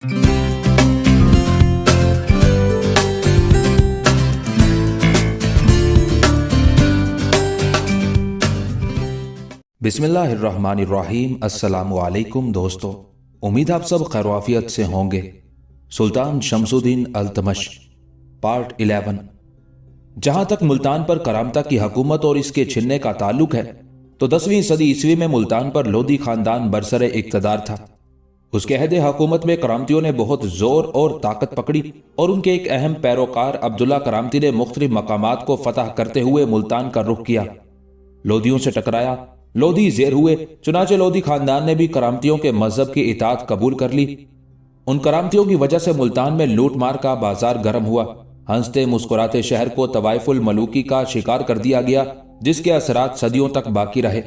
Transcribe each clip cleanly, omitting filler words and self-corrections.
बिस्मिल्लाहिर्रहमानिर्रहीम। अस्सलामु अलैकुम दोस्तों, उम्मीद आप सब खैरवाफियत से होंगे। सुल्तान शमसुद्दीन अल्तमश पार्ट 11। जहां तक मुल्तान पर करामता की हुकूमत और इसके छिनने का ताल्लुक है तो 10वीं सदी ईस्वी में मुल्तान पर लोधी खानदान बरसरे इक्तदार था। उसके अहद हुकूमत में करामतियों ने बहुत जोर और ताकत पकड़ी और उनके एक अहम पैरोकार अब्दुल्ला करामती ने मुख्तलिफ मकामात को फतह करते हुए मुल्तान का रुख किया। लोधियों से टकराया, लोधी जेर हुए, चुनाचे लोधी खानदान ने भी करामतियों के मजहब की इताअत कबूल कर ली। उन करामतियों की वजह से मुल्तान में लूट मार का बाजार गर्म हुआ। हंसते मुस्कुराते शहर को तवाइफुल मलूकी का शिकार कर दिया गया, जिसके असरात सदियों तक बाकी रहे।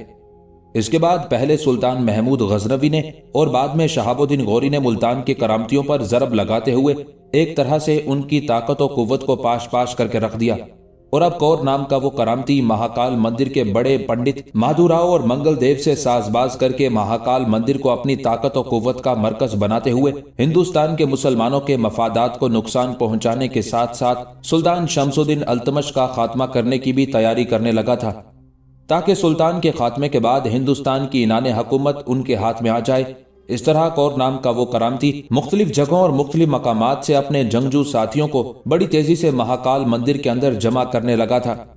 इसके बाद पहले सुल्तान महमूद गजनवी ने और बाद में शहाबुद्दीन गौरी ने मुल्तान के करामतियों पर जरब लगाते हुए एक तरह से उनकी ताकत और कुव्वत को पाश पाश करके रख दिया। और अब कौर नाम का वो करामती महाकाल मंदिर के बड़े पंडित माधुराव और मंगल देव से साजबाज करके महाकाल मंदिर को अपनी ताकत और कुव्वत का मरकज बनाते हुए हिंदुस्तान के मुसलमानों के मफादात को नुकसान पहुंचाने के साथ साथ सुल्तान शमसुद्दीन अल्तमश का खात्मा करने की भी तैयारी करने लगा था, ताकि सुल्तान के खात्मे के बाद हिंदुस्तान की इनाने हुकूमत उनके हाथ में आ जाए। इस तरह कौर नाम का वो करामती मुख्तलिफ जगहों और मुख्तलिफ मकामात से अपने जंगजू साथियों को बड़ी तेजी से महाकाल मंदिर के अंदर जमा करने लगा था।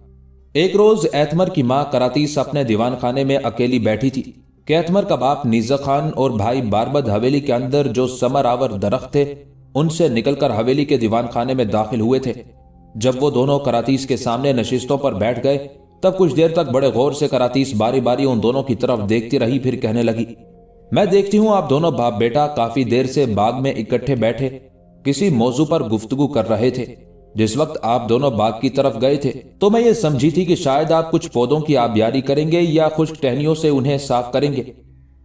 एक रोज एतमर की माँ करातीस अपने दीवान खाने में अकेली बैठी थी कि एतमर का बाप नीजा खान और भाई बारबद हवेली के अंदर जो समर आवर दरख्त थे उनसे निकलकर हवेली के दीवान खाने में दाखिल हुए थे। जब वो दोनों करातीस के सामने नशिस्तों पर बैठ गए तब कुछ देर तक बड़े गौर से करातीस बारी बारी उन दोनों की तरफ देखती रही, फिर कहने लगी, मैं देखती हूं आप दोनों बाप बेटा काफी देर से बाग में इकट्ठे बैठे किसी मौजू पर गुफ्तगू कर रहे थे। जिस वक्त आप दोनों बाग की तरफ गए थे तो मैं ये समझी थी कि शायद आप कुछ पौधों की आबियारी करेंगे या खुश्क टहनियों से उन्हें साफ करेंगे,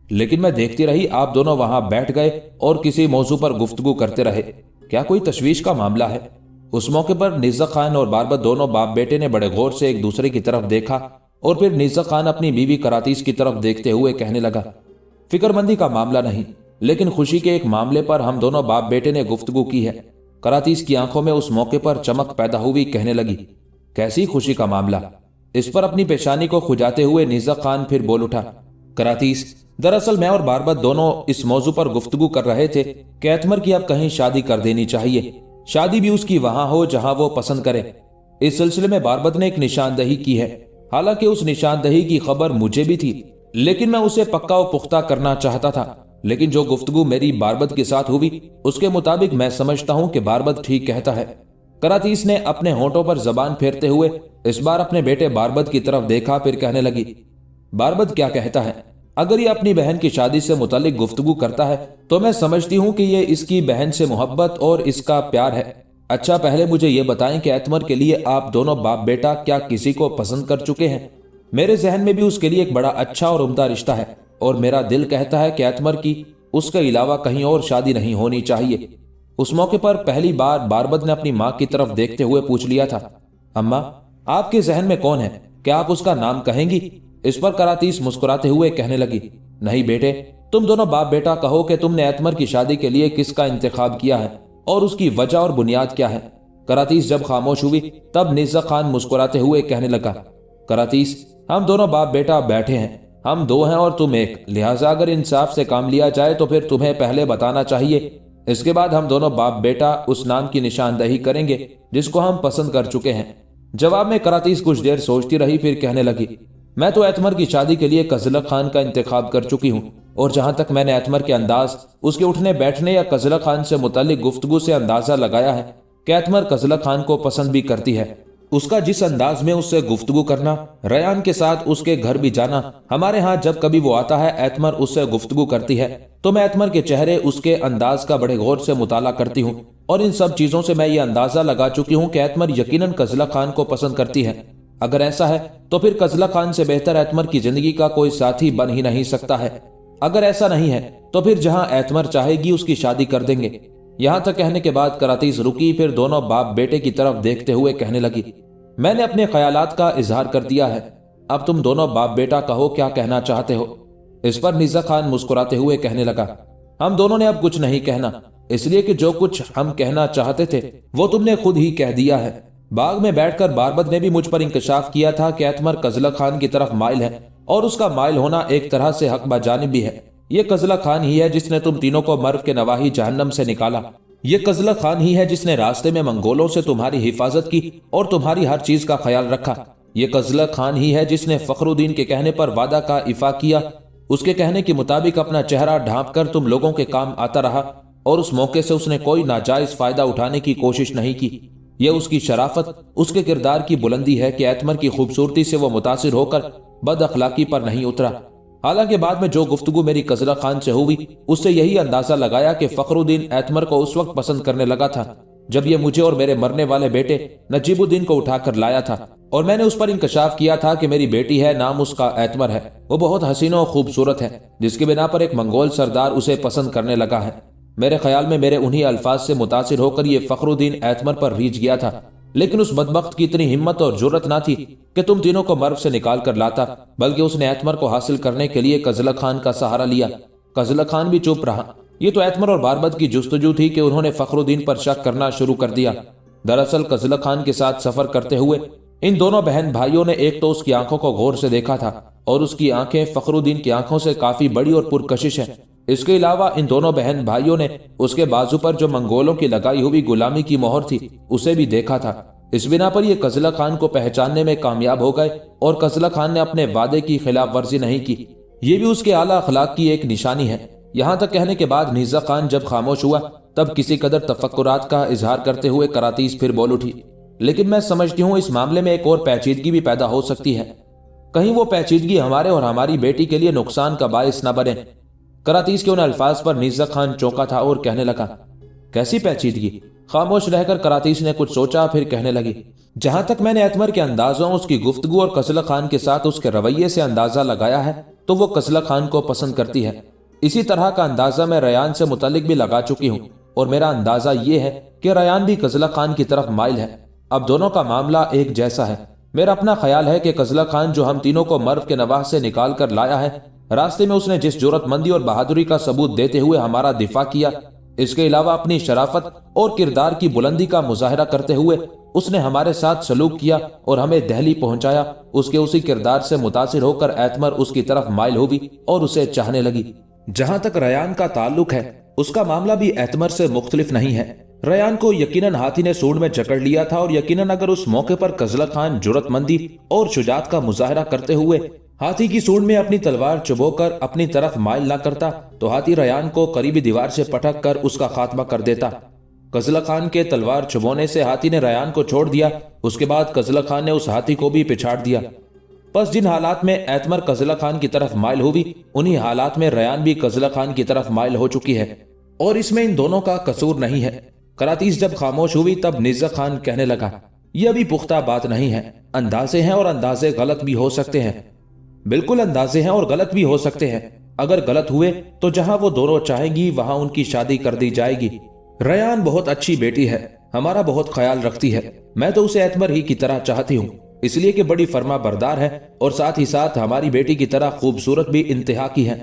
लेकिन मैं देखती रही आप दोनों वहां बैठ गए और किसी मौजू पर गुफ्तगू करते रहे। क्या कोई तशवीश का मामला है? उस मौके पर नीजा खान और बारबत दोनों बाप बेटे ने बड़े गौर से एक दूसरे की तरफ देखा और फिर नीजा खान अपनी बीवी करातीस की तरफ देखते हुए कहने लगा, फिक्रमंदी का मामला नहीं, लेकिन खुशी के एक मामले पर हम दोनों बाप बेटे ने गुफ्तगू की है। करातीस की आंखों में उस मौके पर चमक पैदा हुई, कहने लगी, कैसी खुशी का मामला? इस पर अपनी पेशानी को खुजाते हुए नीजा खान फिर बोल उठा, करातीस, दरअसल मैं और बारबत दोनों इस मौजू पर गुफ्तगू कर रहे थे कि एतमर की अब कहीं शादी कर देनी चाहिए, शादी भी उसकी वहां हो जहां वो पसंद करे। इस सिलसिले में बारबत ने एक निशानदही की है। हालांकि उस निशानदही की खबर मुझे भी थी, लेकिन मैं उसे पक्का और पुख्ता करना चाहता था। लेकिन जो गुफ्तगू मेरी बारबत के साथ हुई उसके मुताबिक मैं समझता हूं कि बारबत ठीक कहता है। करातीस ने अपने होंठों पर जबान फेरते हुए इस बार अपने बेटे बारबत की तरफ देखा, फिर कहने लगी, बारबत क्या कहता है? अगर ये अपनी बहन की शादी से मुतालिक गुफ्तगू करता है तो मैं समझती हूँ कि ये इसकी बहन से मोहब्बत और इसका प्यार है। अच्छा, पहले मुझे ये बताएं कि एतमर के लिए आप दोनों बाप बेटा क्या किसी को पसंद कर चुके हैं? मेरे जहन में भी उसके लिए एक बड़ा अच्छा और उम्दा रिश्ता है और मेरा दिल कहता है कि एतमर की उसके अलावा कहीं और शादी नहीं होनी चाहिए। उस मौके पर पहली बार बारबत ने अपनी माँ की तरफ देखते हुए पूछ लिया था, अम्मा, आपके जहन में कौन है? क्या आप उसका नाम कहेंगी? इस पर करातीस मुस्कुराते हुए कहने लगी, नहीं बेटे, तुम दोनों बाप बेटा कहो कि तुमने एतमर की शादी के लिए किसका इंतखाब किया है और उसकी वजह और बुनियाद क्या है। करातीस जब खामोश हुई तब नीजा खान मुस्कुराते हुए कहने लगा, करातीस, हम दोनों बाप बेटा बैठे हैं, हम दो हैं और तुम एक, लिहाजा अगर इंसाफ से काम लिया जाए तो फिर तुम्हें पहले बताना चाहिए। इसके बाद हम दोनों बाप बेटा उस नाम की निशानदही करेंगे जिसको हम पसंद कर चुके हैं। जवाब में करातीस कुछ देर सोचती रही, फिर कहने लगी, मैं तो एतमर की शादी के लिए कजलक खान का इंतखाब कर चुकी हूँ और जहां तक मैंने एतमर के अंदाज, उसके उठने बैठने या कजलक खान से मुतालिक गुफ्तगू से अंदाजा लगाया है कि एतमर कजलक खान को पसंद भी करती है। उसका जिस अंदाज में उससे गुफ्तगू करना, रयान के साथ उसके घर भी जाना, हमारे यहाँ जब कभी वो आता है एतमर उससे गुफ्तगू करती है तो मैं एतमर के चेहरे, उसके अंदाज का बड़े गौर से मुताला करती हूँ और इन सब चीजों से मैं ये अंदाजा लगा चुकी हूँ कि एतमर यकीनन कजलक खान को पसंद करती है। अगर ऐसा है तो फिर कजलक खान से बेहतर एतमर की जिंदगी का कोई साथी बन ही नहीं सकता है। अगर ऐसा नहीं है तो फिर जहां एतमर चाहेगी उसकी शादी कर देंगे। यहां तक कहने के बाद करातीस रुकी, फिर दोनों बाप बेटे की तरफ देखते हुए कहने लगी, मैंने अपने ख्यालात का इजहार कर दिया है, अब तुम दोनों बाप बेटा कहो क्या कहना चाहते हो। इस पर नीजा खान मुस्कुराते हुए कहने लगा, हम दोनों ने अब कुछ नहीं कहना, اس لیے کہ جو کچھ ہم کہنا چاہتے تھے وہ تم نے خود ہی کہہ دیا ہے۔ باغ میں بیٹھ کر باربد نے بھی مجھ پر انکشاف کیا تھا کہ ایتمر قزلہ خان کی طرف مائل ہے، اور اس کا مائل ہونا ایک طرح سے حق بجانب بھی ہے۔ یہ قزلہ خان ہی ہے جس نے تم تینوں کو مرو کے نواحی جہنم سے نکالا۔ یہ قزلہ خان ہی ہے جس نے راستے میں منگولوں سے تمہاری حفاظت کی اور تمہاری ہر چیز کا خیال رکھا۔ یہ قزلہ خان ہی ہے جس نے فخر الدین کے کہنے پر وعدہ کا ایفا کیا، اس کے کہنے کے مطابق اپنا چہرہ ڈھانپ کر تم لوگوں کے کام آتا رہا، اور اس موقع سے اس نے کوئی ناجائز فائدہ اٹھانے کی کوشش نہیں کی۔ یہ اس کی شرافت، اس کے کردار کی بلندی ہے کہ ایتمر کی خوبصورتی سے وہ متاثر ہو کر بد اخلاقی پر نہیں اترا۔ حالانکہ بعد میں جو گفتگو میری قزلہ خان سے ہوئی اس سے یہی اندازہ لگایا کہ فخر الدین ایتمر کو اس وقت پسند کرنے لگا تھا جب یہ مجھے اور میرے مرنے والے بیٹے نجیب الدین کو اٹھا کر لایا تھا، اور میں نے اس پر انکشاف کیا تھا کہ میری بیٹی ہے، نام اس کا ایتمر ہے، وہ بہت حسین و خوبصورت ہے، جس کی بنا پر ایک منگول سردار اسے پسند کرنے لگا ہے۔ میرے خیال میں میرے انہی الفاظ سے متاثر ہو کر یہ فخر الدین ایتمر پر ریجھ گیا تھا، لیکن اس بدبخت کی اتنی ہمت اور جرت نہ تھی کہ تم تینوں کو مرو سے نکال کر لاتا، بلکہ اس نے ایتمر کو حاصل کرنے کے لیے قزلہ خان کا سہارا لیا۔ قزلہ خان بھی چپ رہا۔ یہ تو ایتمر اور باربد کی جستجو تھی کہ انہوں نے فخر الدین پر شک کرنا شروع کر دیا۔ دراصل قزلہ خان کے ساتھ سفر کرتے ہوئے ان دونوں بہن بھائیوں نے ایک تو اس کی آنکھوں کو غور سے دیکھا تھا، اور اس کی آنکھیں فخر الدین کی آنکھوں سے کافی بڑی اور پرکشش ہیں۔ اس کے علاوہ ان دونوں بہن بھائیوں نے اس کے بازو پر جو منگولوں کی لگائی ہوئی غلامی کی مہر تھی اسے بھی دیکھا تھا۔ اس بنا پر یہ قزلہ خان کو پہچاننے میں کامیاب ہو گئے، اور قزلہ خان نے اپنے وعدے کی خلاف ورزی نہیں کی۔ یہ بھی اس کے اعلیٰ اخلاق کی ایک نشانی ہے۔ یہاں تک کہنے کے بعد نیزہ خان جب خاموش ہوا تب کسی قدر تفکرات کا اظہار کرتے ہوئے کراتیس پھر بول اٹھی، لیکن میں سمجھتی ہوں اس معاملے میں ایک اور پیچیدگی بھی پیدا ہو سکتی ہے، کہیں وہ پیچیدگی ہمارے اور ہماری بیٹی کے لیے نقصان کا باعث نہ بنے۔ کراتیس کے ان الفاظ پر نیزہ خان چونکا تھا اور کہنے لگا، کیسی پیچیدگی؟ خاموش رہ کر کراتیس نے کچھ سوچا، پھر کہنے لگی، جہاں تک میں نے ایتمر کے اندازوں، اس کی گفتگو اور قزلہ خان کے ساتھ اس کے رویے سے اندازہ لگایا ہے تو وہ قزلہ خان کو پسند کرتی ہے۔ اسی طرح کا اندازہ میں ریان سے متعلق بھی لگا چکی ہوں، اور میرا اندازہ یہ ہے کہ ریان بھی قزلہ خان کی طرف مائل ہے۔ اب دونوں کا معاملہ ایک جیسا ہے۔ میرا اپنا خیال ہے کہ قزلہ خان جو ہم تینوں کو مرو کے نواح سے نکال کر لایا ہے، راستے میں اس نے جس جرات مندی اور بہادری کا ثبوت دیتے ہوئے ہمارا دفاع کیا، اس کے علاوہ اپنی شرافت اور کردار کی بلندی کا مظاہرہ کرتے ہوئے اس نے ہمارے ساتھ سلوک کیا اور ہمیں دہلی پہنچایا۔ اس کے اسی کردار سے متاثر ہو کر ایتمر اس کی طرف مائل ہوئی اور اسے چاہنے لگی۔ جہاں تک ریان کا تعلق ہے اس کا معاملہ بھی ایتمر سے مختلف نہیں ہے۔ ریان کو یقیناً ہاتھی نے سوڑ میں جکڑ لیا تھا، اور یقیناً اگر اس موقع پر قزلہ خان جرات مندی اور شجاعت کا مظاہرہ کرتے ہوئے ہاتھی کی سوڑ میں اپنی تلوار چبو کر اپنی طرف مائل نہ کرتا تو ہاتھی ریان کو قریبی دیوار سے پٹک کر اس کا خاتمہ کر دیتا۔ قزلہ خان کے تلوار چبونے سے ہاتھی نے ریان کو چھوڑ دیا، اس کے بعد قزلہ خان نے اس ہاتھی کو بھی پچھاڑ دیا۔ بس جن حالات میں ایتمر قزلہ خان کی طرف مائل ہوئی انہی حالات میں ریان بھی قزلہ خان کی طرف مائل ہو چکی ہے، اور اس میں ان دونوں کا قصور نہیں ہے۔ کراتیس جب خاموش ہوئی تب نیزہ خان کہنے لگا، یہ ابھی پختہ بات نہیں ہے، اندازے ہیں اور اندازے غلط بھی ہو سکتے ہیں۔ بالکل اندازے ہیں اور غلط بھی ہو سکتے ہیں۔ اگر غلط ہوئے تو جہاں وہ دونوں چاہیں گی وہاں ان کی شادی کر دی جائے گی۔ ریان بہت اچھی بیٹی ہے، ہمارا بہت خیال رکھتی ہے، میں تو اسے ایتمر ہی کی طرح چاہتی ہوں، اس لیے کہ بڑی فرما بردار ہے، اور ساتھ ہی ساتھ ہماری بیٹی کی طرح خوبصورت بھی انتہا کی ہے۔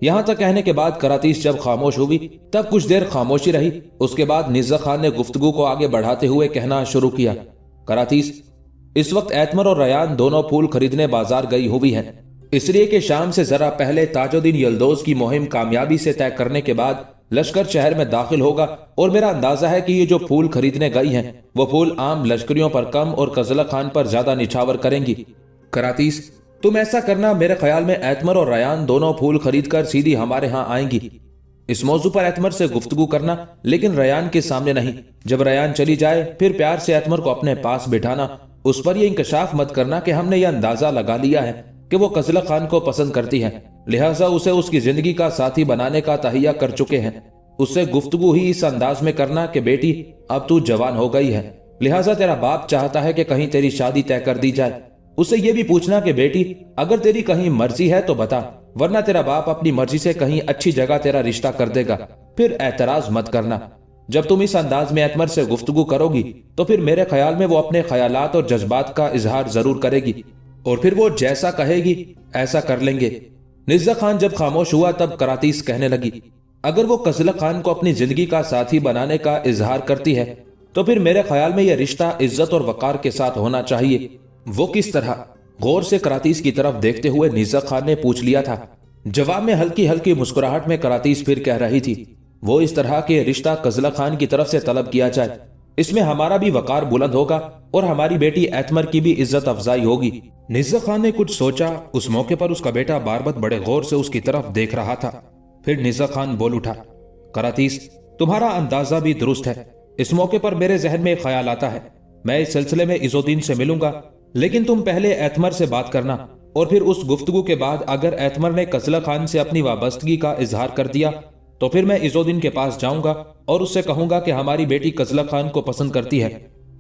یہاں تک کہنے کے بعد کراتیس جب خاموش ہوگی تب کچھ دیر خاموشی رہی۔ اس کے بعد نیزہ خان نے گفتگو کو آگے بڑھاتے ہوئے کہنا شروع کیا، کراتیس، اس وقت ایتمر اور ریان دونوں پھول خریدنے بازار گئی ہوئی ہیں، اس لیے کہ شام سے ذرا پہلے تاج الدین یلدوز کی مہم کامیابی سے طے کرنے کے بعد لشکر شہر میں داخل ہوگا، اور میرا اندازہ ہے کہ یہ جو پھول خریدنے گئی ہیں وہ پھول عام لشکریوں پر کم اور قزلہ خان پر زیادہ نچھاور کریں گی۔ کراتیس، تم ایسا کرنا، میرے خیال میں ایتمر اور ریان دونوں پھول خرید کر سیدھی ہمارے ہاں آئیں گی۔ اس موضوع پر ایتمر سے گفتگو کرنا، لیکن ریان کے سامنے نہیں۔ جب ریان چلی جائے پھر پیار سے ایتمر کو اپنے پاس بٹھانا، اس پر یہ انکشاف مت کرنا کہ ہم نے یہ اندازہ لگا لیا ہے کہ وہ قزلہ خان کو پسند کرتی ہے، لہٰذا اسے اس کی زندگی کا ساتھی بنانے کا تہیہ کر چکے ہیں۔ اس سے گفتگو ہی اس انداز میں کرنا کہ بیٹی اب تو جوان ہو گئی ہے، لہٰذا تیرا باپ چاہتا ہے کہ کہیں تیری شادی طے کر دی جائے۔ اس سے یہ بھی پوچھنا کہ بیٹی اگر تیری کہیں مرضی ہے تو بتا، ورنہ تیرا باپ اپنی مرضی سے کہیں اچھی جگہ تیرا رشتہ کر دے گا، پھر اعتراض مت کرنا۔ جب تم اس انداز میں ایتمر سے گفتگو کرو گی تو پھر میرے خیال میں وہ اپنے خیالات اور جذبات کا اظہار ضرور کرے گی، اور پھر وہ جیسا کہے گی ایسا کر لیں گے۔ نیزہ خان جب خاموش ہوا تب کراتیس کہنے لگی، अगर वो कजलक खान को अपनी जिंदगी का साथी बनाने का इजहार करती है तो फिर मेरे ख्याल में यह रिश्ता इज्जत और वकार के साथ होना चाहिए। वो किस तरह? गौर से करातीस की तरफ देखते हुए निज़्ज़त खान ने पूछ लिया था। जवाब में हल्की हल्की मुस्कुराहट में करातीस फिर कह रही थी, वो इस तरह के रिश्ता कजलक खान की तरफ से तलब किया जाए, इसमें हमारा भी वकार बुलंद होगा और हमारी बेटी एतमर की भी इज्जत अफजाई होगी। निज़्ज़त खान ने कुछ सोचा। उस मौके पर उसका बेटा बारबत बड़े गौर से उसकी तरफ देख रहा था। फिर निज़्ज़त खान बोल उठा, करातीस, तुम्हारा अंदाजा भी दुरुस्त है। इस मौके पर मेरे जहन में एक ख्याल आता है, मैं इस सिलसिले में इज़ुद्दीन से मिलूंगा, लेकिन तुम पहले एतमर से बात करना और फिर उस गुफ्तगू के बाद अगर एतमर ने कजलक खान से अपनी वाबस्तगी का इजहार कर दिया तो फिर मैं इज़ुद्दीन के पास जाऊंगा और उससे कहूंगा कि हमारी बेटी कजलक खान को पसंद करती है।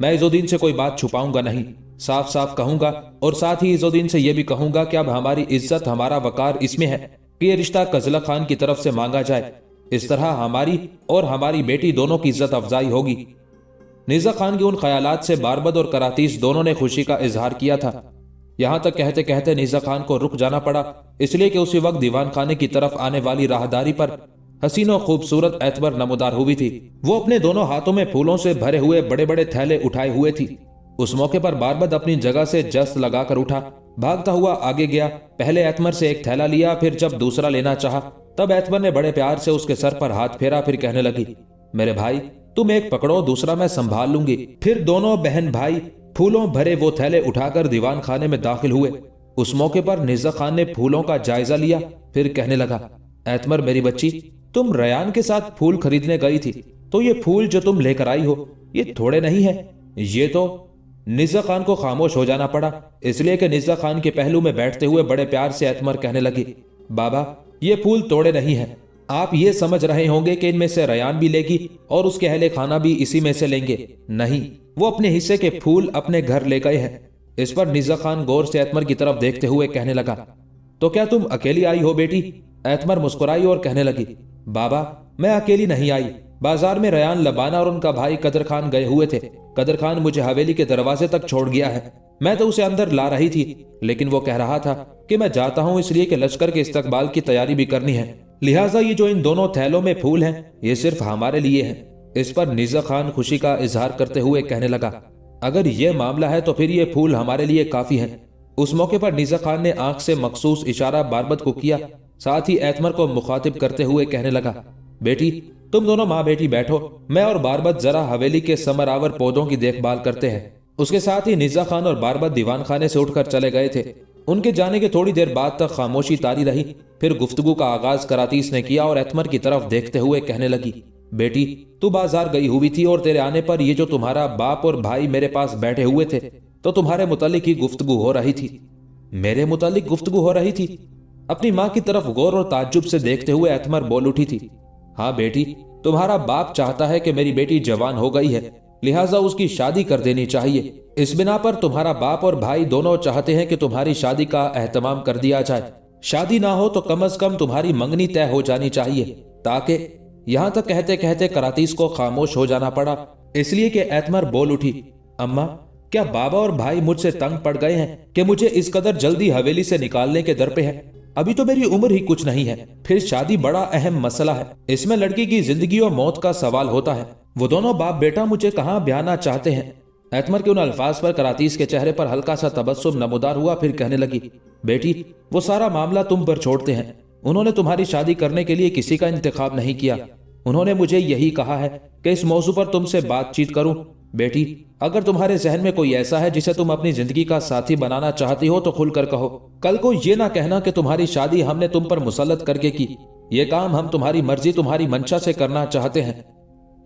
मैं इज़ुद्दीन से कोई बात छुपाऊंगा नहीं, साफ साफ कहूंगा और साथ ही इज़ुद्दीन से यह भी कहूंगा कि अब हमारी इज्जत हमारा वकार इसमें है कि यह रिश्ता कजलक खान की तरफ से मांगा जाए। इस तरह हमारी और हमारी बेटी दोनों की इज्जत अफजाई होगी। निज़्ज़त खान के उन ख्यालात से बारबत और करातीस दोनों ने खुशी का इजहार किया था। यहां तक कहते कहते निज़्ज़त खान को रुक जाना पड़ा, इसलिए कि उसी वक्त दीवान खाने की तरफ आने वाली राहदारी पर हसीन और खूबसूरत एतबर नमूदार हुई थी। वो अपने दोनों हाथों में फूलों से भरे हुए बड़े बड़े थैले उठाए हुए थी। उस मौके पर बारबत अपनी जगह से जस्त लगाकर उठा, भागता हुआ आगे गया। पहले एतमर से एक थैला लिया, फिर जब दूसरा लेना चाहा तब एतमर ने बड़े प्यार से उसके सर पर हाथ फेरा, फिर कहने लगी, मेरे भाई तुम एक पकड़ो, दूसरा मैं संभाल लूंगी। फिर दोनों बहन भाई फूलों भरे वो थैले उठाकर दीवान खाने में दाखिल हुए। उस मौके पर निज़्ज़त खान ने फूलों का जायजा लिया, फिर कहने लगा, एतमर मेरी बच्ची, तुम रयान के साथ फूल खरीदने गई थी, तो ये फूल जो तुम लेकर आई हो ये थोड़े नहीं है। ये तो निज़्ज़त खान को खामोश हो जाना पड़ा, इसलिए कि निज़्ज़त खान के पहलू में बैठते हुए बड़े प्यार से एतमर कहने लगी, बाबा ये फूल तोड़े नहीं है। आप ये समझ रहे होंगे कि इनमें से रयान भी लेगी और उसके अहले खाना भी इसी में से लेंगे। नहीं, वो अपने हिस्से के फूल अपने घर ले गए हैं। इस पर निज़्ज़त खान गौर से एतमर की तरफ देखते हुए कहने लगा, तो क्या तुम अकेली आई हो बेटी? एतमर मुस्कुराई और कहने लगी, बाबा मैं अकेली नहीं आई, बाजार में रयान लबाना और उनका भाई कदर खान गए हुए थे। कदर खान मुझे हवेली के दरवाजे तक छोड़ गया है। मैं तो उसे अंदर ला रही थी, लेकिन वो कह रहा था कि मैं जाता हूं इसलिए कि लश्कर के इस्तकबाल की तैयारी भी करनी है, लिहाजा ये जो इन दोनों थैलों में फूल हैं ये सिर्फ हमारे लिए हैं। इस पर निज़्ज़त खान खुशी का इजहार करते हुए कहने लगा, अगर ये मामला है तो फिर ये फूल हमारे लिए काफी हैं। उस मौके पर निज़्ज़त खान ने आंख से मखसूस इशारा बारबत को किया, साथ ही एतमर को मुखातिब करते हुए कहने लगा, बेटी तुम दोनों माँ बेटी बैठो, मैं और बारबत जरा हवेली के समरावर पौधों की देखभाल करते हैं। उसके साथ ही निज़्ज़त खान और बारबत दीवान खाने से उठकर चले गए थे। उनके जाने के थोड़ी देर बाद तक खामोशी तारी रही। फिर गुफ्तगू का आगाज करातीस ने किया और एतमर की तरफ देखते हुए कहने लगी, बेटी तू बाजार गई हुई थी और तेरे आने पर ये जो तुम्हारा बाप और भाई मेरे पास बैठे हुए थे तो तुम्हारे मुतालिक ही गुफ्तगू हो रही थी। मेरे मुतालिक गुफ्तगू हो रही थी? अपनी माँ की तरफ गौर और ताज्जुब से देखते हुए एतमर बोल उठी थी, हाँ बेटी, तुम्हारा बाप चाहता है कि मेरी बेटी जवान हो गई है, लिहाजा उसकी शादी कर देनी चाहिए। इस बिना पर तुम्हारा बाप और भाई दोनों चाहते हैं कि तुम्हारी शादी का एहतमाम कर दिया जाए। शादी ना हो तो कम से कम तुम्हारी मंगनी तय हो जानी चाहिए, ताकि यहां तक कहते कहते करातीस को खामोश हो जाना पड़ा, इसलिए कि एतमर बोल उठी, अम्मा क्या बाबा और भाई मुझसे तंग पड़ गए हैं कि मुझे इस कदर जल्दी हवेली से निकालने के दर पे है? अभी तो मेरी उम्र ही कुछ नहीं है, फिर शादी बड़ा अहम मसला है, इसमें लड़की की जिंदगी और मौत का सवाल होता है। वो दोनों बाप बेटा मुझे कहाँ ब्याहना चाहते हैं। एतमर के उन अल्फाज पर करातीस के चेहरे पर हल्का सा तबस्सुम नमूदार हुआ, फिर कहने लगी, बेटी वो सारा मामला तुम पर छोड़ते हैं। उन्होंने तुम्हारी शादी करने के लिए किसी का इंतखाब नहीं किया। उन्होंने मुझे यही कहा है कि इस मौजू पर तुमसे बातचीत करूं। बेटी अगर तुम्हारे जहन में कोई ऐसा है जिसे तुम अपनी जिंदगी का साथी बनाना चाहती हो तो खुलकर कहो। कल को ये ना कहना कि तुम्हारी शादी हमने तुम पर मुसल्लत करके की। ये काम हम तुम्हारी मर्जी तुम्हारी मंशा से करना चाहते हैं।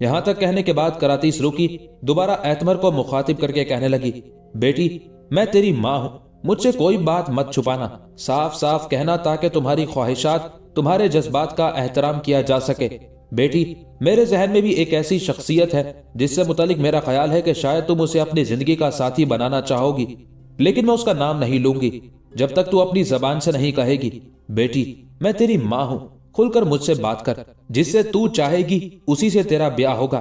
यहां तक कहने के बाद करातीस रुकी, दोबारा एतमर को मुखातिब करके कहने लगी, बेटी मैं तेरी माँ हूं, मुझसे कोई बात मत छुपाना, साफ साफ कहना ताकि तुम्हारी ख्वाहिशात तुम्हारे जज्बात का एहतराम किया जा सके। बेटी मेरे जहन में भी एक ऐसी शख्सियत है जिससे मुतालिक मेरा ख्याल है कि शायद तुम उसे अपनी जिंदगी का साथी बनाना चाहोगी, लेकिन मैं उसका नाम नहीं लूंगी जब तक तू अपनी जबान से नहीं कहेगी। बेटी मैं तेरी माँ हूं, खुलकर मुझसे बात कर, जिससे तू चाहेगी उसी से तेरा ब्याह होगा,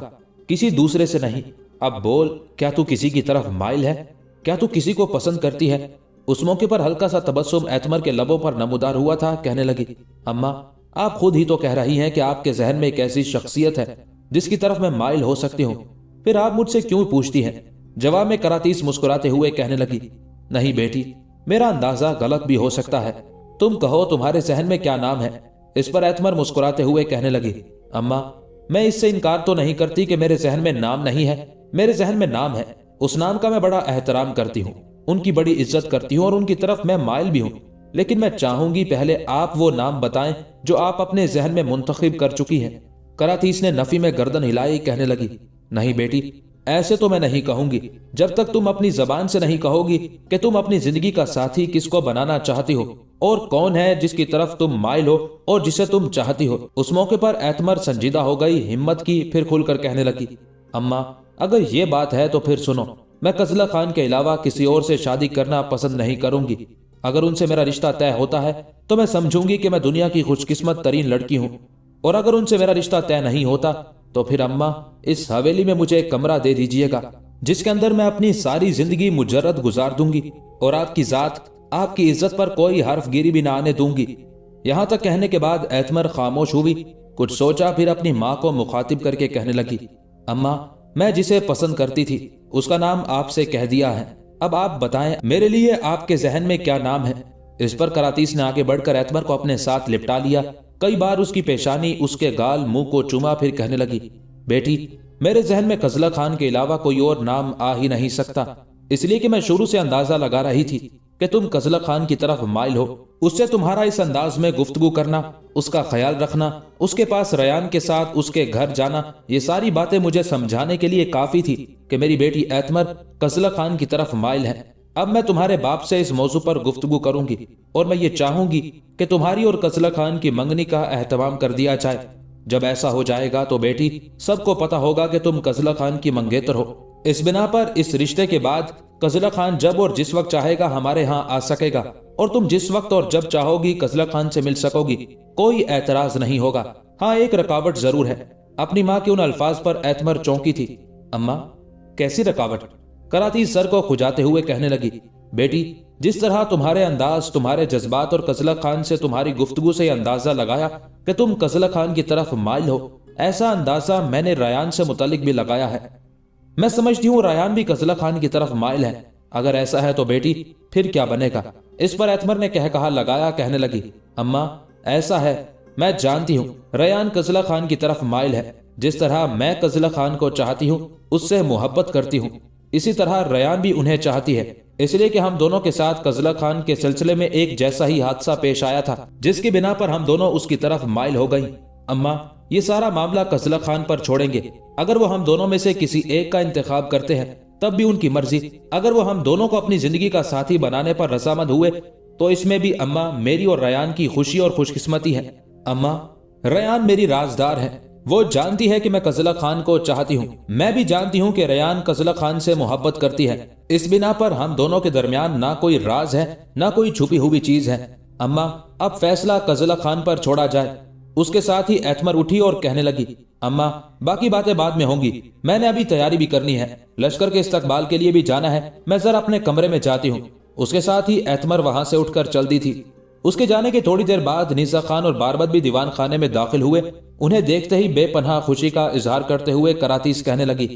किसी दूसरे से नहीं। अब बोल, क्या तू किसी की तरफ माइल है? क्या तू किसी को पसंद करती है? उस मौके पर हल्का सा तबस्सुम एतमर के लबों पर नमूदार हुआ था। कहने लगी, अम्मा आप खुद ही तो कह रही हैं कि आपके जहन में एक ऐसी शख्सियत है जिसकी तरफ मैं माइल हो सकती हूँ, फिर आप मुझसे क्यों पूछती हैं? जवाब में करातीस मुस्कुराते हुए कहने लगी, नहीं बेटी, मेरा अंदाजा गलत भी हो सकता है। तुम कहो तुम्हारे जहन में क्या नाम है? इस पर एतमर मुस्कुराते हुए कहने लगी, अम्मा, मैं इससे इनकार तो नहीं करती कि मेरे जहन में नाम नहीं है। मेरे जहन में नाम है, उस नाम का मैं बड़ा एहतराम करती हूँ, उनकी बड़ी इज्जत करती हूँ और उनकी तरफ मैं माइल भी हूँ। लेकिन मैं चाहूंगी पहले आप वो नाम बताएं जो आप अपने जहन में मुंतखब कर चुकी हैं। करातीस ने नफी में गर्दन हिलाई, कहने लगी, नहीं बेटी, ऐसे तो मैं नहीं कहूंगी जब तक तुम अपनी जबान से नहीं कहोगी कि तुम अपनी जिंदगी का साथी किसको बनाना चाहती हो और कौन है जिसकी तरफ तुम माइल हो और जिसे तुम चाहती हो। उस मौके पर एतमर संजीदा हो गई, हिम्मत की, फिर खुलकर कहने लगी, अम्मा, अगर ये बात है तो फिर सुनो, मैं कजला खान के अलावा किसी और से शादी करना पसंद नहीं करूंगी। अगर उनसे मेरा रिश्ता तय होता है तो मैं समझूंगी कि मैं दुनिया की खुशकिस्मत तरीन लड़की हूँ, और अगर उनसे मेरा रिश्ता तय नहीं होता तो फिर अम्मा, इस हवेली में मुझे एक कमरा दे दीजिएगा जिसके अंदर मैं अपनी सारी जिंदगी मुजर्रद गुजार दूंगी और आपकी जात, आपकी इज्जत पर कोई हर्फगिरी भी ना आने दूंगी। यहां तक कहने के बाद एतमर खामोश हुई, कुछ सोचा, फिर अपनी माँ को मुखातिब करके कहने लगी, अम्मा, मैं जिसे पसंद करती थी उसका नाम आपसे कह दिया है, अब आप बताएं मेरे लिए आपके जहन में क्या नाम है? इस पर करातीस ने आगे बढ़कर एतमर को अपने साथ लिपटा लिया, कई बार उसकी पेशानी, उसके गाल, मुंह को चूमा, फिर कहने लगी, बेटी, मेरे जहन में कजला खान के अलावा कोई और नाम आ ही नहीं सकता, इसलिए कि मैं शुरू से अंदाजा लगा रही थी कि तुम कजला खान की तरफ माइल हो। उससे तुम्हारा इस अंदाज में गुफ्तगू करना, उसका ख्याल रखना, उसके पास रयान के साथ उसके घर जाना, ये सारी बातें मुझे समझाने के लिए काफी थी कि मेरी बेटी एतमर कजला खान की तरफ माइल है। अब मैं तुम्हारे बाप से इस मौजू पर गुफ्तगू करूंगी और मैं ये चाहूंगी कि तुम्हारी और कजला खान की मंगनी का एहतमाम कर दिया जाए। जब ऐसा हो जाएगा तो बेटी, सबको पता होगा कि तुम कजला खान की मंगेतर हो। इस बिना पर इस रिश्ते के बाद कजला खान जब और जिस वक्त चाहेगा हमारे यहाँ आ सकेगा और तुम जिस वक्त और जब चाहोगी कजला खान से मिल सकोगी, कोई एतराज नहीं होगा। हाँ, एक रुकावट जरूर है। अपनी माँ के उन अल्फाज पर एतमर चौंकी थी। अम्मा, कैसी रुकावट? करातीस सर को खुजाते हुए कहने लगी, बेटी, जिस तरह तुम्हारे अंदाज, तुम्हारे जज्बात और कजला खान से तुम्हारी गुफ्तगू से अंदाजा लगाया कि तुम कजला खान की तरफ माइल हो, ऐसा अंदाजा मैंने रयान से मुतालिक भी लगाया है। मैं समझती हूँ रयान भी कजला खान की तरफ माइल है। अगर ऐसा है तो बेटी, फिर क्या बनेगा? इस पर एतमर ने कह कहा लगाया, कहने लगी, अम्मा, ऐसा है, मैं जानती हूँ रयान कजला खान की तरफ माइल है। जिस तरह मैं कजला खान को चाहती हूँ, उससे मोहब्बत करती हूँ, इसी तरह रयान भी उन्हें चाहती है। इसलिए कि हम दोनों के साथ कजला खान के सिलसिले में एक जैसा ही हादसा पेश आया था, जिसकी बिना पर हम दोनों उसकी तरफ माइल हो गई। अम्मा, ये सारा मामला कजला खान पर छोड़ेंगे। अगर वो हम दोनों में से किसी एक का इंतखाब करते हैं तब भी उनकी मर्जी। अगर वो हम दोनों को अपनी जिंदगी का साथी बनाने पर रजामंद हुए तो इसमें भी अम्मा मेरी और रयान की खुशी और खुशकिस्मती है। अम्मा, रयान मेरी राजदार है, वो जानती है कि मैं कजला खान को चाहती हूँ। मैं भी जानती हूँ कि रयान कजला खान से मोहब्बत करती है। इस बिना पर हम दोनों के दरमियान ना कोई राज है, ना कोई छुपी हुई चीज है। अम्मा, अब फैसला कजला खान पर छोड़ा जाए। उसके साथ ही एतमर उठी और कहने लगी, अम्मा, बाकी बातें बाद में होंगी, मैंने अभी तैयारी भी करनी है, लश्कर के इस्तकबाल के लिए भी जाना है, मैं जरा अपने कमरे में जाती हूँ। उसके साथ ही एतमर वहां से उठकर चल दी थी। उसके जाने के थोड़ी देर बाद निज़ा खान और बारबत भी दीवान खाने में दाखिल हुए। उन्हें देखते ही बेपनाह खुशी का इजहार करते हुए करातीस कहने लगी,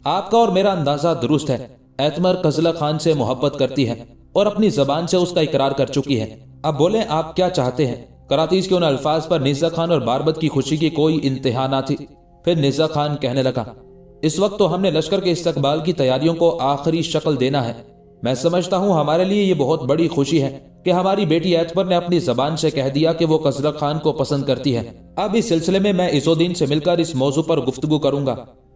आपका और मेरा अंदाजा दुरुस्त है। एतमर कजला खान से मोहब्बत करती है और अपनी जबान से उसका इकरार कर चुकी है। अब बोले आप क्या चाहते हैं? करातीस के उन अल्फाज पर निज़ा खान और बारबत की खुशी की कोई इंतहा ना थी। फिर निज़ा खान कहने लगा, इस वक्त तो हमने लश्कर के इस्तकबाल की तैयारियों को आखिरी शक्ल देना है। मैं समझता हूँ हमारे लिए ये बहुत बड़ी खुशी है कि हमारी बेटी एतमर ने अपनी जबान से कह दिया कि वो कजला खान को पसंद करती है। अब इस सिलसिले में मैं इज़ोद्दीन से मिलकर इस मौजू पर गुफ्तगू करूंगा।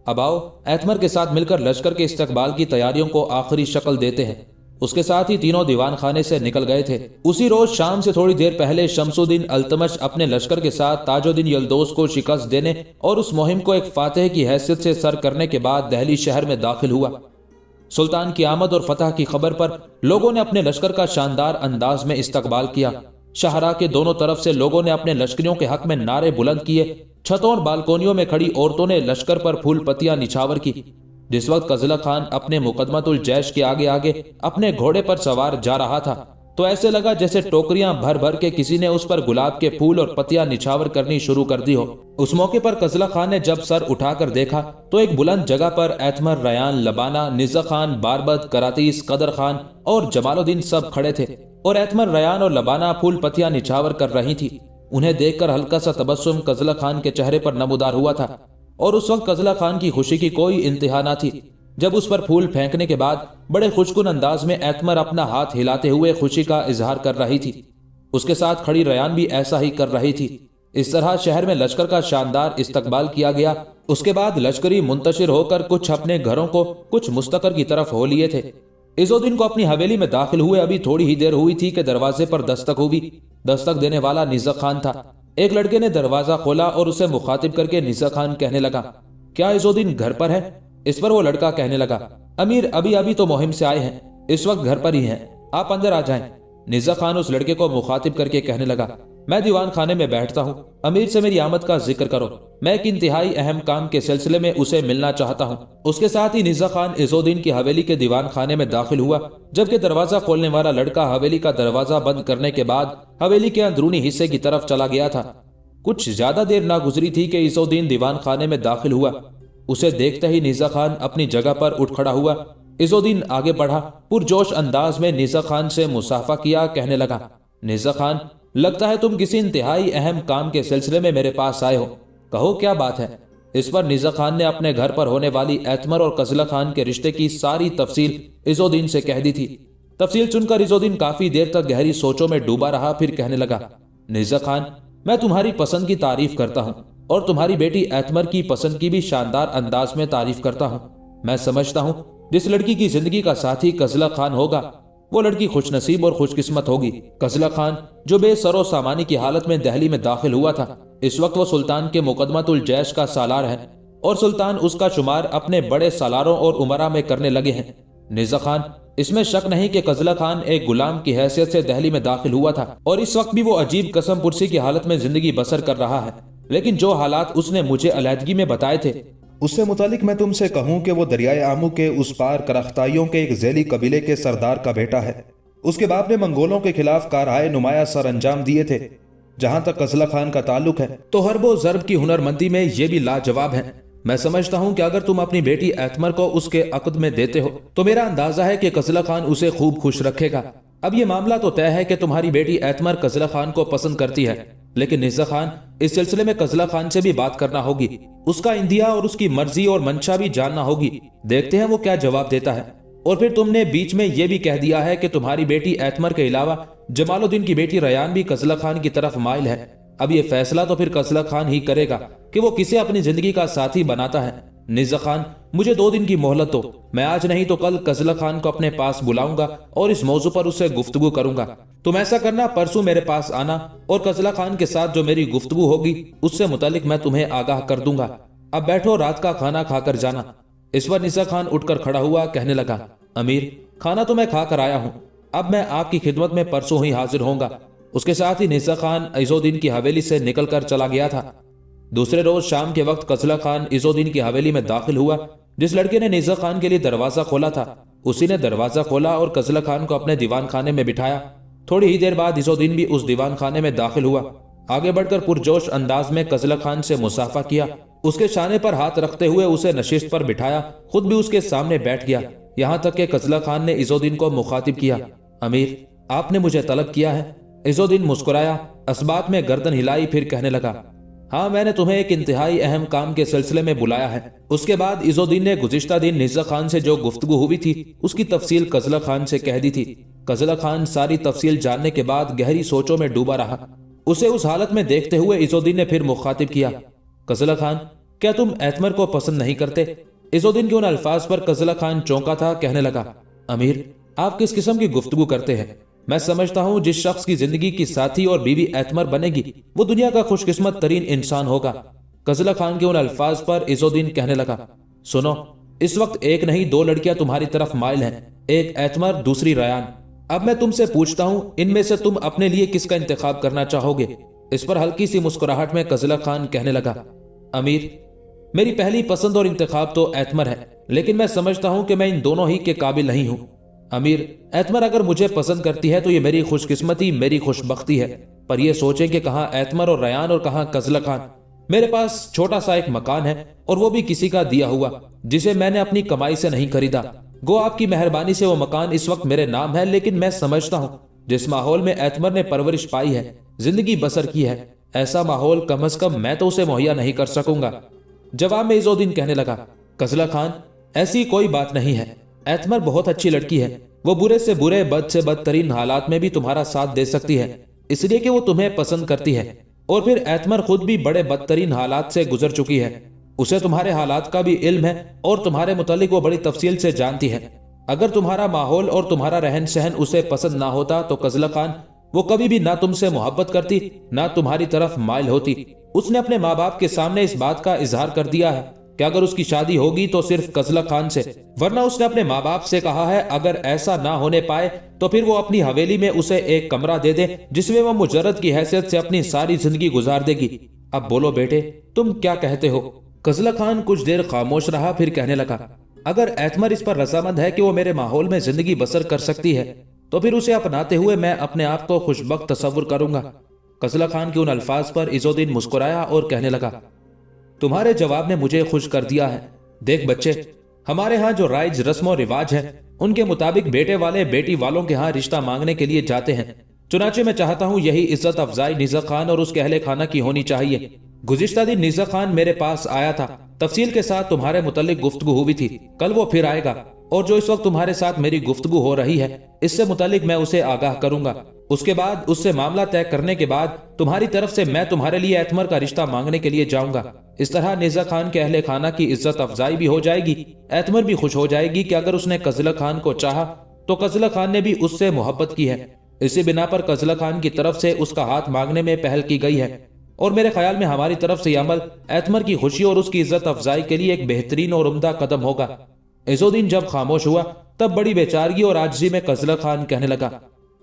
अब आओ एतमर के साथ मिलकर लश्कर के इस्तकबाल की तैयारियों को आखिरी शक्ल देते हैं। उसके साथ ही तीनों दीवान खाने से निकल गए थे। उसी रोज शाम से थोड़ी देर पहले शमसुद्दीन अल्तमश अपने लश्कर के साथ ताजुद्दीन यल्दौस को शिकस्त देने और उस मुहिम को एक फातेह की हैसियत से सर करने के बाद दहली शहर में दाखिल हुआ। सुल्तान की आमद और फतह की खबर पर लोगों ने अपने लश्कर का शानदार अंदाज में इस्तकबाल किया। शाहरा के दोनों तरफ से लोगों ने अपने लश्करियों के हक में नारे बुलंद किए। छतों और बालकोनियों में खड़ी औरतों ने लश्कर पर फूल पत्तियां निछावर की। जिस वक्त कजला खान अपने मुकदमतुल जैश के आगे आगे अपने घोड़े पर सवार जा रहा था, तो ऐसे लगा जैसे टोकरियां भर भर के किसी ने उस पर गुलाब के फूल और पत्तियां निछावर करनी शुरू कर दी हो। उस मौके पर कजला खान ने जब सर उठाकर देखा तो एक बुलंद जगह पर एतमर, रयान, लबाना, निज़ा खान, बारबत, करातीस, कदर खान और जमालुद्दीन सब खड़े थे और एतमर, रयान और लबाना फूल पत्तियां निछावर कर रही थी। उन्हें देखकर हल्का सा तबस्सुम कजला खान के चेहरे पर नमूदार हुआ था और उस वक्त कजला खान की खुशी की कोई इंतहा न थी जब उस पर फूल फेंकने के बाद बड़े खुशकुन अंदाज में एतमर अपना हाथ हिलाते हुए खुशी का इजहार कर रही थी। उसके साथ खड़ी रयान भी ऐसा ही कर रही थी। इस तरह शहर में लश्कर का शानदार इस्तकबाल किया गया। उसके बाद लश्करी मुंतशिर होकर कुछ अपने घरों को, कुछ मुस्तकर की तरफ हो लिए थे। इज़ोद्दीन को अपनी हवेली में दाखिल हुए अभी थोड़ी ही देर हुई थी कि दरवाजे पर दस्तक हुई। दस्तक देने वाला निज़ा खान था। एक लड़के ने दरवाजा खोला और उसे मुखातिब करके निज़ा खान कहने लगा, क्या इज़ोद्दीन घर पर है? इस पर वो लड़का कहने लगा, अमीर अभी अभी तो मुहिम से आए हैं, इस वक्त घर पर ही हैं, आप अंदर आ जाएं। निज़ा खान उस लड़के को मुखातिब करके कहने लगा, मैं दीवान खाने में बैठता हूँ, अमीर से मेरी आमद का जिक्र करो, मैं एक इंतहाई अहम काम के सिलसिले में उसे मिलना चाहता हूँ। उसके साथ ही निज़ा खान इज़ोद्दीन की हवेली के दीवान खाने में दाखिल हुआ। जबकि दरवाजा खोलने वाला लड़का हवेली का दरवाजा बंद करने के बाद हवेली के अंदरूनी हिस्से की तरफ चला गया था। कुछ ज्यादा देर ना गुजरी थी कि इज़ोद्दीन दीवान खाने में दाखिल हुआ। उसे देखते ही निज़ा खान अपनी जगह पर उठ खड़ा हुआ। इज़ोद्दीन आगे बढ़ा, पुरजोश अंदाज में निज़ा खान से मुसाफा किया, कहने लगा, निज़ा खान, लगता है तुम किसी इंतहाई अहम काम के सिलसिले में मेरे पास आए हो, कहो क्या बात है। इस पर निज़ा खान ने अपने घर पर होने वाली एतमर और कजला खान के रिश्ते की सारी तफसील इज़ोद्दीन से कह दी थी। तफसील सुनकर इज़ोद्दीन काफी देर तक गहरी सोचों में डूबा रहा, फिर कहने लगा, निज़ा खान, मैं तुम्हारी पसंद की तारीफ करता हूँ और तुम्हारी बेटी एतमर की पसंद की भी शानदार अंदाज में तारीफ करता हूँ। मैं समझता हूँ जिस लड़की की जिंदगी का साथी कजला खान होगा वो लड़की खुशनसीब और खुशकिस्मत होगी। कजला खान जो बेसरो सामानी की हालत में दिल्ली में दाखिल हुआ था, इस वक्त वो सुल्तान के मुकदमतुल जैश का सालार है और सुल्तान उसका शुमार अपने बड़े सालारों और उमरा में करने लगे हैं। निज़ा खान, इसमें शक नहीं कि कजला खान एक गुलाम की हैसियत से दिल्ली में दाखिल हुआ था और इस वक्त भी वो अजीब कसम पुरसी की हालत में जिंदगी बसर कर रहा है। लेकिन जो हालात उसने मुझे अलहदगी में बताए थे उससे मुतालिक मैं तुमसे कहूं कि वो दरियाए आमू के उस पार करख्ताइयों के एक झेली कबीले के सरदार का बेटा है। उसके बाप ने मंगोलों के खिलाफ कारहाय नुमाया सर अंजाम दिए थे। जहां तक कजला खान का ताल्लुक है तो हरबो जरब की हुनरमंदी में ये भी लाजवाब है। मैं समझता हूँ कि अगर तुम अपनी बेटी एतमर को उसके अक़द में देते हो तो मेरा अंदाजा है कि कजला खान उसे खूब खुश रखेगा। अब ये मामला तो तय है कि तुम्हारी बेटी एतमर कजला खान को पसंद करती है, लेकिन निज़ा खान, इस सिलसिले में कजला खान से भी बात करना होगी, उसका इंदिया और उसकी मर्जी और मंशा भी जानना होगी। देखते हैं वो क्या जवाब देता है। और फिर तुमने बीच में यह भी कह दिया है कि तुम्हारी बेटी एतमर के अलावा जमालुद्दीन की बेटी रयान भी कजला खान की तरफ माइल है। अब ये फैसला तो फिर कजला खान ही करेगा कि वो किसे अपनी जिंदगी का साथी बनाता है। निज़ा खान, मुझे 2 दिन की मोहलत दो, मैं आज नहीं तो कल कजला खान को अपने पास बुलाऊंगा और इस मौजू पर उससे गुफ्तगू करूंगा। तुम ऐसा करना, परसों मेरे पास आना और कजला खान के साथ जो मेरी गुफ्तगू होगी उससे मुतालिक मैं तुम्हें आगाह कर दूंगा। अब बैठो, रात का खाना खाकर जाना। इस पर निज़ा खान उठकर खड़ा हुआ, कहने लगा, अमीर, खाना तो मैं खा कर आया हूँ, अब मैं आपकी खिदमत में परसों ही हाजिर होऊंगा। उसके साथ ही निज़ा खान इज़ोद्दीन की हवेली से निकल कर चला गया था। दूसरे रोज शाम के वक्त कजला खान इज़ोद्दीन की हवेली में दाखिल हुआ। जिस लड़के ने निज़ा खान के लिए दरवाजा खोला था उसी ने दरवाजा खोला और कजला खान को अपने दीवान खाने में बिठाया। थोड़ी ही देर बाद इज़ोद्दीन भी उस दीवान खाने में दाखिल हुआ। आगे बढ़कर पुरजोश अंदाज में कजला खान से मुसाफा किया, उसके शाने पर हाथ रखते हुए उसे नशिस्त पर बिठाया, खुद भी उसके सामने बैठ गया। यहाँ तक कि कजला खान ने इज़ोद्दीन को मुखातिब किया, अमीर, आपने मुझे तलब किया है। इज़ोद्दीन मुस्कुराया, असबात में गर्दन हिलाई, फिर कहने लगा, हाँ, मैंने तुम्हें एक इंतहाई अहम काम के सिलसिले में बुलाया है। उसके बाद इज़ोद्दीन ने गुज़िश्ता दिन निज़ा खान से जो गुफ्तगू हुई थी उसकी तफसील कजला खान से कह दी थी। कजला खान सारी तफसील जानने के बाद गहरी सोचों में डूबा रहा। उसे उस हालत में देखते हुए इज़ोद्दीन ने फिर मुखातिब किया, कजला खान, क्या तुम एतमर को पसंद नहीं करते? इज़ोद्दीन के उन अल्फाज पर कजला खान चौंका था, कहने लगा, अमीर, आप किस किस्म की गुफ्तगू करते हैं? मैं समझता हूँ जिस शख्स की जिंदगी की साथी और बीवी एतमर बनेगी वो दुनिया का खुशकिस्मत तरीन इंसान होगा। कजला खान के उन अल्फाज पर इज़ोद्दीन कहने लगा, सुनो, इस वक्त एक नहीं 2 लड़कियां तुम्हारी तरफ माइल हैं, एक एतमर, दूसरी रयान। अब मैं तुमसे पूछता हूँ, इनमें से तुम अपने लिए किसका इंतखाब करना चाहोगे? इस पर हल्की सी मुस्कुराहट में कजला खान कहने लगा, अमीर, मेरी पहली पसंद और इंतखाब तो एतमर है, लेकिन मैं समझता हूँ कि मैं इन दोनों ही के काबिल नहीं हूँ। امیر: ایتمر اگر مجھے پسند کرتی ہے تو یہ میری خوش قسمتی، میری خوش بختی ہے، پر یہ سوچیں کہ کہاں ایتمر اور ریان اور کہاں قزلہ خان۔ میرے پاس چھوٹا سا ایک مکان ہے، اور وہ بھی کسی کا دیا ہوا، جسے میں نے اپنی کمائی سے نہیں خریدا۔ گو آپ کی مہربانی سے وہ مکان اس وقت میرے نام ہے، لیکن میں سمجھتا ہوں جس ماحول میں ایتمر نے پرورش پائی ہے، زندگی بسر کی ہے، ایسا ماحول کم از کم میں تو اسے مہیا نہیں کر سکوں گا۔ جواب میں عز الدین کہنے لگا: قزلہ خان، ایسی کوئی بات نہیں ہے، ایتمر بہت اچھی لڑکی ہے، وہ برے سے برے، بد سے بدترین حالات میں بھی تمہارا ساتھ دے سکتی ہے، اس لیے کہ وہ تمہیں پسند کرتی ہے، اور پھر ایتمر خود بھی بڑے بدترین حالات سے گزر چکی ہے، اسے تمہارے حالات کا بھی علم ہے، اور تمہارے متعلق وہ بڑی تفصیل سے جانتی ہے۔ اگر تمہارا ماحول اور تمہارا رہن سہن اسے پسند نہ ہوتا تو قزلہ خان، وہ کبھی بھی نہ تم سے محبت کرتی، نہ تمہاری طرف مائل ہوتی۔ اس نے اپنے ماں باپ کے سامنے اس بات کا اظہار کر دیا ہے کہ اگر اس کی شادی ہوگی تو صرف قزلہ خان سے، ورنہ اس نے اپنے ماں باپ سے کہا ہے اگر ایسا نہ ہونے پائے تو پھر وہ اپنی حویلی میں اسے ایک کمرہ دے دے، جس میں وہ مجرد کی حیثیت سے اپنی ساری زندگی گزار دے گی۔ اب بولو بیٹے، تم کیا کہتے ہو؟ قزلہ خان کچھ دیر خاموش رہا، پھر کہنے لگا: اگر ایتمر اس پر رضامند ہے کہ وہ میرے ماحول میں زندگی بسر کر سکتی ہے تو پھر اسے اپناتے ہوئے میں اپنے آپ کو خوش بخت تصور کروں گا۔ قزلہ خان کے ان الفاظ پر عز الدین مسکرایا اور کہنے لگا: تمہارے جواب نے مجھے خوش کر دیا ہے۔ دیکھ بچے، ہمارے ہاں جو رائج رسم و رواج ہے ان کے مطابق بیٹے والے بیٹی والوں کے ہاں رشتہ مانگنے کے لیے جاتے ہیں، چنانچہ میں چاہتا ہوں یہی عزت افزائی نیزہ خان اور اس کے اہل خانہ کی ہونی چاہیے۔ گزشتہ دن نیزہ خان میرے پاس آیا تھا، تفصیل کے ساتھ تمہارے متعلق گفتگو ہوئی تھی، کل وہ پھر آئے گا، اور جو اس وقت تمہارے ساتھ میری گفتگو ہو رہی ہے اس سے متعلق میں اسے آگاہ کروں گا۔ اس کے بعد اس سے معاملہ طے کرنے کے بعد تمہاری طرف سے میں تمہارے لیے ایتمر کا رشتہ مانگنے کے لیے جاؤں گا۔ اس طرح نیزہ خان کے اہل خانہ کی عزت افزائی بھی ہو جائے گی، ایتمر بھی خوش ہو جائے گی کہ اگر اس نے قزلہ خان کو چاہا تو قزلہ خان نے بھی اس سے محبت کی ہے۔ اسی بنا پر قزلہ خان کی طرف سے اس کا ہاتھ مانگنے میں پہل کی گئی ہے، اور میرے خیال میں ہماری طرف سے یہ عمل ایتمر کی خوشی اور اس کی عزت افزائی کے لیے ایک بہترین اور عمدہ قدم ہوگا۔ عز الدین جب خاموش ہوا تب بڑی بے چارگی اور عاجزی میں قزلہ خان کہنے لگا: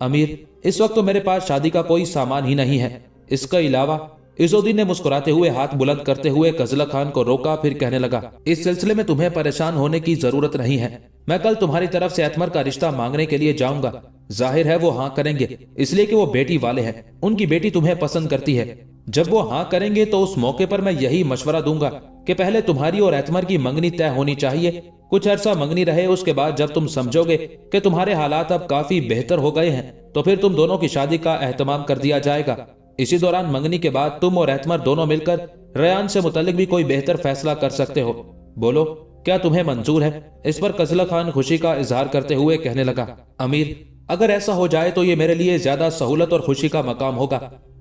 امیر، اس وقت تو میرے پاس شادی کا کوئی سامان ہی نہیں ہے، اس کے علاوہ… عز الدین نے مسکراتے ہوئے ہاتھ بلند کرتے ہوئے قزلہ خان کو روکا، پھر کہنے لگا: اس سلسلے میں تمہیں پریشان ہونے کی ضرورت نہیں ہے، میں کل تمہاری طرف سے ایتمر کا رشتہ مانگنے کے لیے جاؤں گا۔ ظاہر ہے وہ ہاں کریں گے، اس لیے کہ وہ بیٹی والے ہیں، ان کی بیٹی تمہیں پسند کرتی ہے۔ جب وہ ہاں کریں گے تو اس موقع پر میں یہی مشورہ دوں گا کہ پہلے تمہاری اور ایتمر کی منگنی طے ہونی چاہیے، کچھ عرصہ منگنی رہے، اس کے بعد جب تم سمجھو گے کہ تمہارے حالات اب کافی بہتر ہو گئے ہیں تو پھر تم دونوں کی شادی کا اہتمام کر دیا جائے گا۔ اسی دوران منگنی کے بعد تم اور ایتمر دونوں مل کر ریان سے متعلق بھی کوئی بہتر فیصلہ کر سکتے ہو۔ بولو، کیا تمہیں منظور ہے؟ اس پر قزلہ خان خوشی کا اظہار کرتے ہوئے کہنے لگا: امیر، اگر ایسا ہو جائے تو یہ میرے لیے زیادہ سہولت اور خوشی کا مقام ہوگا۔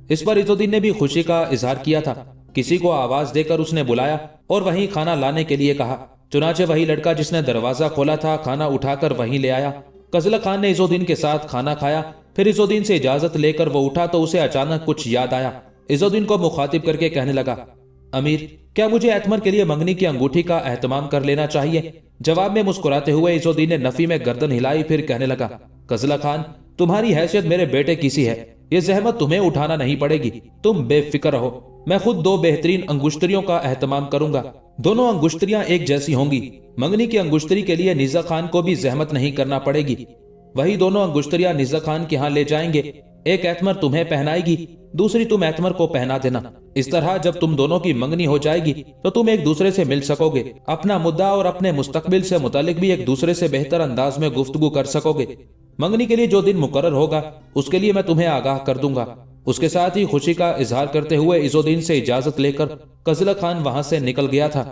اس پر عز الدین نے بھی خوشی کا اظہار کیا تھا۔ کسی کو آواز دے کر اس نے بلایا اور وہیں کھانا لانے کے لیے کہا، چنانچہ وہی لڑکا جس نے دروازہ کھولا تھا کھانا اٹھا کر وہیں لے آیا۔ قزلہ خان نے عز الدین کے ساتھ کھانا کھایا، پھر عز الدین سے اجازت لے کر وہ اٹھا تو اسے اچانک کچھ یاد آیا۔ عز الدین کو مخاطب کر کے کہنے لگا: امیر، کیا مجھے ایتمر کے لیے منگنی کی انگوٹھی کا اہتمام کر لینا چاہیے؟ جواب میں مسکراتے ہوئے عز الدین نے نفی میں گردن ہلائی، پھر کہنے لگا: قزلہ خان، تمہاری حیثیت میرے بیٹے کی سی ہے، یہ زحمت تمہیں اٹھانا نہیں پڑے گی، تم بے فکر رہو، میں خود 2 بہترین انگشتریوں کا اہتمام کروں گا، دونوں انگشتریاں ایک جیسی ہوں گی۔ منگنی کی انگشتری کے لیے نیزہ خان کو بھی زحمت نہیں کرنا پڑے گی، وہی دونوں انگشتریاں نیزہ خان کے ہاں لے جائیں گے، ایک ایتمر تمہیں پہنائے گی، دوسری تم ایتمر کو پہنا دینا۔ اس طرح جب تم دونوں کی منگنی ہو جائے گی تو تم ایک دوسرے سے مل سکو گے، اپنا مدعا اور اپنے مستقبل سے متعلق بھی ایک دوسرے سے بہتر انداز میں گفتگو کر سکو گے۔ منگنی کے لیے جو دن مقرر ہوگا اس کے لیے میں تمہیں آگاہ کر دوں گا۔ اس کے ساتھ ہی خوشی کا اظہار کرتے ہوئے عز الدین سے اجازت لے کر قزلہ خان وہاں سے نکل گیا تھا۔